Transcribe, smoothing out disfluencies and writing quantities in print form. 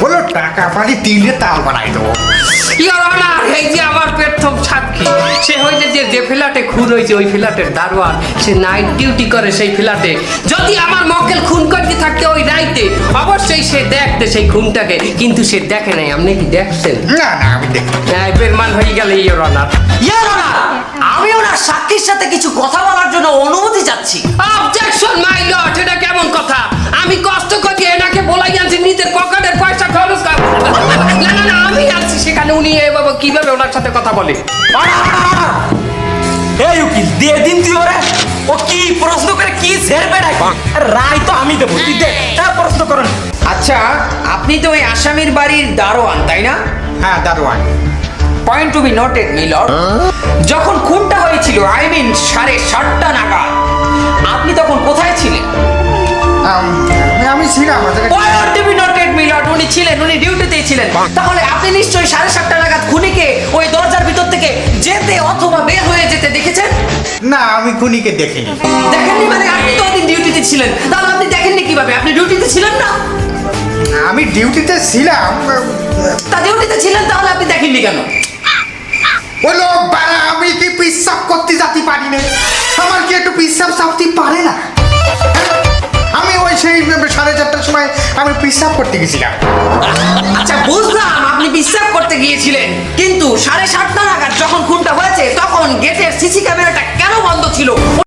বলো টাকা পানি তিলে তাল বানাই দেবো। ইওর অনার, এই যে আমার প্রথম সাক্ষী, সে হইছে যে ফ্ল্যাটে খুন হয়েছে ওই ফ্ল্যাটের দারোয়ান, সে নাইট ডিউটি করে সেই ফ্ল্যাটে। যদি আমার মক্কেল খুন করতে থাকতে ওই রাইতে, অবশ্যই সে দেখতে সেই খুনটাকে, কিন্তু সে দেখে নাই। আপনি কি দেখছেন? না না আমি দেখি। বেরমান হয়ে গেল ইওর অনার। ইয়ার অনার, আমি ওনার সাক্ষীর সাথে কিছু কথা বলার জন্য অনুমতি চাচ্ছি। অবজেকশন মাই লর্ড, এটা কেমন কথা? আমি কষ্ট করে এনাকে বলাই আনছি নিজের পকেটের পয়সা খরচ কর। না না না, আমি আছি সেখানে, উনি এভাবে কিভাবে ওনার সাথে কথা বলে? এই উকিল, দিয়ে দিন তুই ওরে। ও কি প্রশ্ন করে কি ঝেড়বে না? রায় তো আমি দেবো, তুই দে। হ্যাঁ, প্রশ্ন করুন। আচ্ছা, আপনি তো ওই আসামির বাড়ির দারোয়ান, তাই না? হ্যাঁ দারোয়ান। পয়েন্ট টু বি নোটেড মিলর, যখন খুনটা হয়েছিল, আই মিন 7:30 নাগাদ, আপনি তখন কোথায় ছিলেন? আমি ছিলাম। পয়েন্ট টু বি নোটেড মিলর, উনি ছিলেন, উনি ডিউটিতেই ছিলেন। তাহলে আপনি নিশ্চয়ই 7:30 নাগাদ খুনিকে ওই দরজার ভিতর থেকে যেতে অথবা বের হয়ে যেতে দেখেছেন? না আমি খুনিকে দেখিনি। দেখেননি মানে? আপনি তো ওদিন ডিউটিতে ছিলেন, তাহলে আপনি দেখেননি কিভাবে? আপনি ডিউটিতে ছিলেন না? আমি ডিউটিতে ছিলাম। তা ডিউটিতে ছিলেন, তাহলে আপনি দেখেননি কেন? বলো বাড়া, আমি কি পিসাব করতে যেতে পারি না? আমার কি একটু পিসাব সাপতে পারে না? আমি ওই সেই 4:30টার সময় আমি পিসাব করতে গেছিলাম। আচ্ছা বুঝলাম, আপনি বিশ্বাস করতে গিয়েছিলেন, কিন্তু 7:30 নাগাদ যখন খুনটা হয়েছে তখন গেটের সিসি ক্যামেরাটা কেন বন্ধ ছিল?